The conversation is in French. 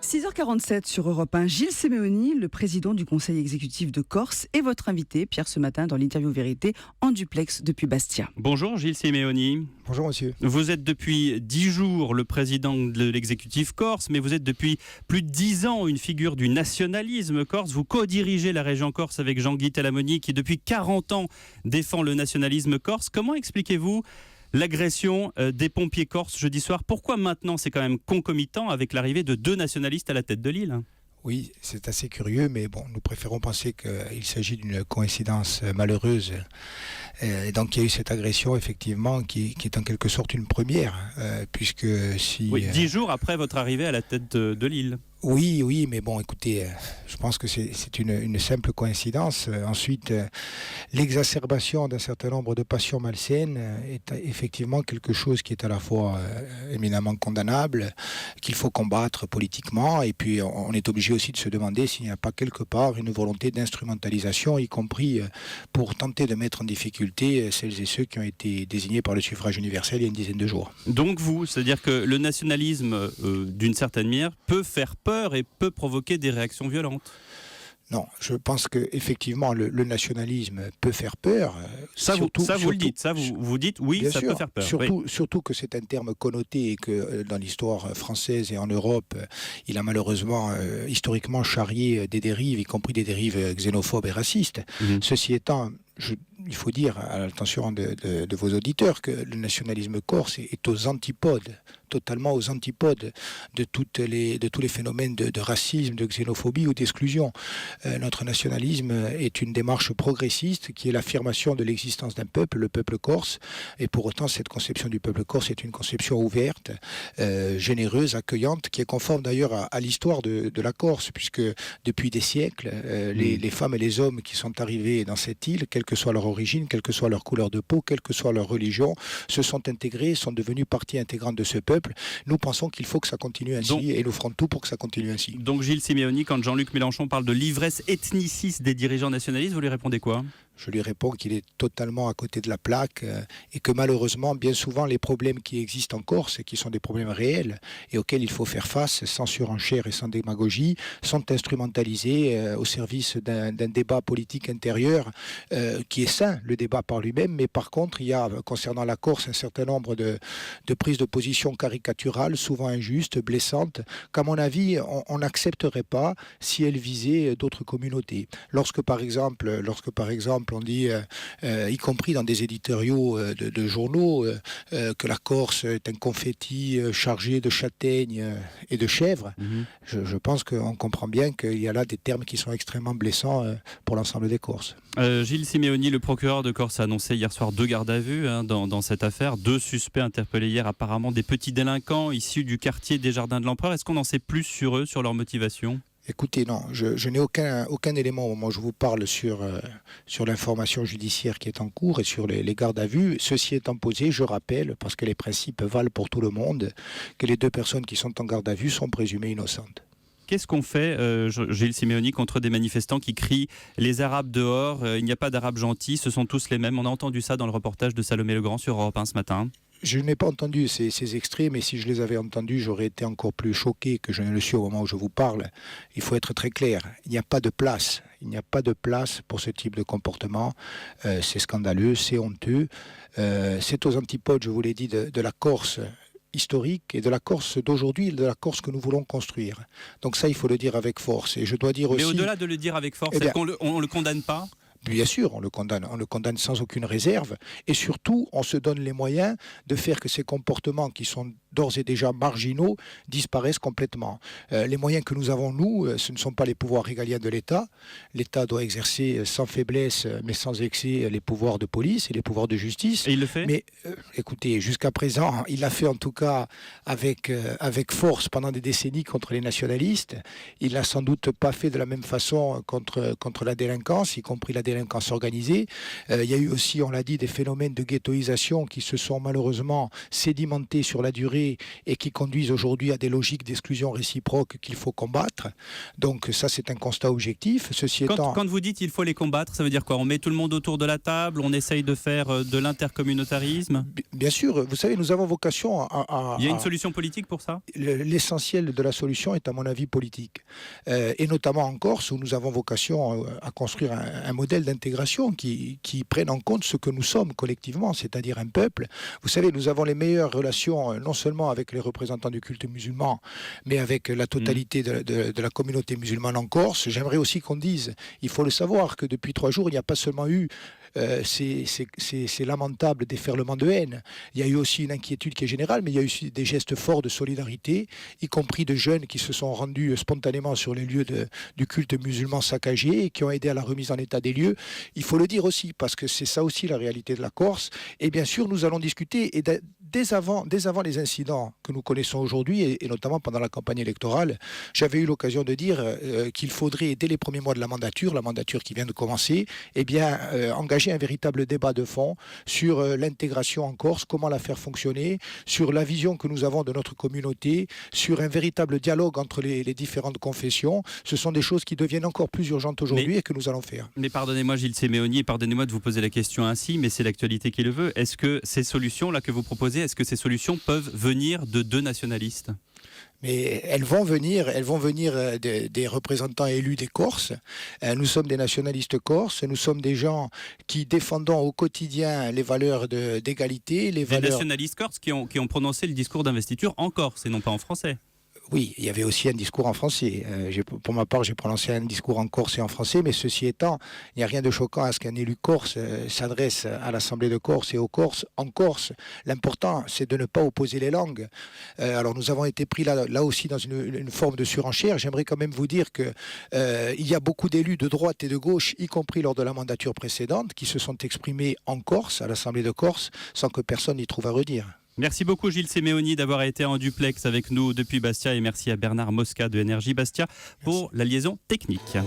6h47 sur Europe 1, Gilles Simeoni, le président du conseil exécutif de Corse, est votre invité, Pierre, ce matin dans l'interview Vérité en duplex depuis Bastia. Bonjour Gilles Simeoni. Bonjour monsieur. Vous êtes depuis 10 jours le président de l'exécutif corse, mais vous êtes depuis plus de 10 ans une figure du nationalisme corse. Vous co-dirigez la région Corse avec Jean-Guy Talamoni qui depuis 40 ans défend le nationalisme corse. Comment expliquez-vous l'agression des pompiers corses jeudi soir? Pourquoi maintenant c'est quand même concomitant avec l'arrivée de 2 nationalistes à la tête de l'île? Oui, c'est assez curieux, mais bon, nous préférons penser qu'il s'agit d'une coïncidence malheureuse. Et donc il y a eu cette agression, effectivement, qui est en quelque sorte une première, puisque si... Oui, 10 jours après votre arrivée à la tête de l'île. Oui, mais bon, écoutez, je pense que c'est une simple coïncidence. Ensuite, l'exacerbation d'un certain nombre de passions malsaines est effectivement quelque chose qui est à la fois éminemment condamnable, qu'il faut combattre politiquement, et puis on est obligé aussi de se demander s'il n'y a pas quelque part une volonté d'instrumentalisation, y compris pour tenter de mettre en difficulté celles et ceux qui ont été désignés par le suffrage universel il y a une dizaine de jours. Donc c'est-à-dire que le nationalisme, d'une certaine manière, peut faire peur et peut provoquer des réactions violentes. Non, je pense que effectivement le nationalisme peut faire peur. Vous le dites, vous dites oui, ça peut faire peur. Surtout que c'est un terme connoté et que dans l'histoire française et en Europe, il a malheureusement historiquement charrié des dérives, y compris des dérives xénophobes et racistes. Ceci étant, il faut dire à l'attention de vos auditeurs que le nationalisme corse est aux antipodes, totalement aux antipodes de tous les phénomènes de racisme, de xénophobie ou d'exclusion. Notre nationalisme est une démarche progressiste qui est l'affirmation de l'existence d'un peuple, le peuple corse, et pour autant cette conception du peuple corse est une conception ouverte, généreuse, accueillante, qui est conforme d'ailleurs à l'histoire de la Corse, puisque depuis des siècles, les femmes et les hommes qui sont arrivés dans cette île, quelle que soit leur origine, quelle que soit leur couleur de peau, quelle que soit leur religion, se sont intégrés, sont devenus partie intégrante de ce peuple. Nous pensons qu'il faut que ça continue ainsi et nous ferons tout pour que ça continue ainsi. Donc Gilles Simeoni, quand Jean-Luc Mélenchon parle de l'ivresse ethniciste des dirigeants nationalistes, vous lui répondez quoi ? Je lui réponds qu'il est totalement à côté de la plaque et que malheureusement, bien souvent, les problèmes qui existent en Corse, et qui sont des problèmes réels et auxquels il faut faire face sans surenchère et sans démagogie, sont instrumentalisés au service d'un débat politique intérieur qui est sain, le débat par lui-même, mais par contre, il y a, concernant la Corse, un certain nombre de prises de position caricaturales, souvent injustes, blessantes, qu'à mon avis, on n'accepterait pas si elles visaient d'autres communautés. Lorsque par exemple, on dit, y compris dans des éditoriaux de journaux, que la Corse est un confetti chargé de châtaignes et de chèvres. Je pense qu'on comprend bien qu'il y a là des termes qui sont extrêmement blessants pour l'ensemble des Corses. Gilles Simeoni, le procureur de Corse a annoncé hier soir 2 gardes à vue dans cette affaire. 2 suspects interpellés hier, apparemment des petits délinquants issus du quartier des Jardins de l'Empereur. Est-ce qu'on en sait plus sur eux, sur leur motivation ? Écoutez, non, je n'ai aucun élément au moment où je vous parle sur l'information judiciaire qui est en cours et sur les gardes à vue. Ceci étant posé, je rappelle, parce que les principes valent pour tout le monde, que les 2 personnes qui sont en garde à vue sont présumées innocentes. Qu'est-ce qu'on fait, Gilles Simeoni, contre des manifestants qui crient « Les Arabes dehors, il n'y a pas d'Arabes gentils, ce sont tous les mêmes ?» On a entendu ça dans le reportage de Salomé Legrand sur Europe 1 ce matin. Je n'ai pas entendu ces extraits, mais si je les avais entendus, j'aurais été encore plus choqué que je ne le suis au moment où je vous parle. Il faut être très clair, il n'y a pas de place. Il n'y a pas de place pour ce type de comportement. C'est scandaleux, c'est honteux. C'est aux antipodes, je vous l'ai dit, de la Corse historique et de la Corse d'aujourd'hui et de la Corse que nous voulons construire. Donc ça, il faut le dire avec force. Et je dois dire aussi... Mais au-delà de le dire avec force, est-ce qu'on le condamne pas ? Bien sûr, on le condamne sans aucune réserve, et surtout, on se donne les moyens de faire que ces comportements qui sont d'ores et déjà marginaux disparaissent complètement. Les moyens que nous avons, nous, ce ne sont pas les pouvoirs régaliens de l'État. L'État doit exercer sans faiblesse, mais sans excès, les pouvoirs de police et les pouvoirs de justice. Et il le fait ? Mais écoutez, jusqu'à présent, il l'a fait en tout cas avec force pendant des décennies contre les nationalistes. Il l'a sans doute pas fait de la même façon contre la délinquance, y compris la délinquance organisée. Il y a eu aussi, on l'a dit, des phénomènes de ghettoisation qui se sont malheureusement sédimentés sur la durée démesurées et qui conduisent aujourd'hui à des logiques d'exclusion réciproque qu'il faut combattre. Donc ça, c'est un constat objectif. Ceci étant... Quand vous dites il faut les combattre, ça veut dire quoi? On met tout le monde autour de la table, on essaye de faire de l'intercommunautarisme? Bien sûr, vous savez, nous avons vocation à... Il y a une solution politique pour ça? L'essentiel de la solution est, à mon avis, politique. Et notamment en Corse, où nous avons vocation à construire un modèle d'intégration qui prenne en compte ce que nous sommes collectivement, c'est-à-dire un peuple. Vous savez, nous avons les meilleures relations, non seulement avec les représentants du culte musulman, mais avec la totalité de la communauté musulmane en Corse. J'aimerais aussi qu'on dise, il faut le savoir, que depuis 3 jours, il n'y a pas seulement eu ces lamentables déferlements de haine. Il y a eu aussi une inquiétude qui est générale, mais il y a eu aussi des gestes forts de solidarité, y compris de jeunes qui se sont rendus spontanément sur les lieux du culte musulman saccagés et qui ont aidé à la remise en état des lieux. Il faut le dire aussi, parce que c'est ça aussi la réalité de la Corse. Et bien sûr, nous allons discuter, et dès avant les incidents que nous connaissons aujourd'hui, et notamment pendant la campagne électorale, j'avais eu l'occasion de dire qu'il faudrait, dès les premiers mois de la mandature qui vient de commencer, eh bien, engager un véritable débat de fond sur l'intégration en Corse, comment la faire fonctionner, sur la vision que nous avons de notre communauté, sur un véritable dialogue entre les différentes confessions. Ce sont des choses qui deviennent encore plus urgentes aujourd'hui et que nous allons faire. Mais pardonnez-moi Gilles Simeoni, et pardonnez-moi de vous poser la question ainsi, mais c'est l'actualité qui le veut. Est-ce que ces solutions-là que vous proposez, est-ce que ces solutions peuvent venir de 2 nationalistes ? Mais elles vont venir des représentants élus des Corses. Nous sommes des nationalistes corses, nous sommes des gens qui défendons au quotidien les valeurs d'égalité. Les nationalistes corses qui ont prononcé le discours d'investiture en Corse et non pas en français. Oui, il y avait aussi un discours en français. Pour ma part, j'ai prononcé un discours en corse et en français, mais ceci étant, il n'y a rien de choquant à ce qu'un élu corse s'adresse à l'Assemblée de Corse et aux Corses en Corse. L'important, c'est de ne pas opposer les langues. Alors, nous avons été pris là aussi dans une forme de surenchère. J'aimerais quand même vous dire qu'il y a beaucoup d'élus de droite et de gauche, y compris lors de la mandature précédente, qui se sont exprimés en Corse, à l'Assemblée de Corse, sans que personne n'y trouve à redire. Merci beaucoup Gilles Simeoni d'avoir été en duplex avec nous depuis Bastia et merci à Bernard Mosca de Énergie Bastia pour la liaison technique.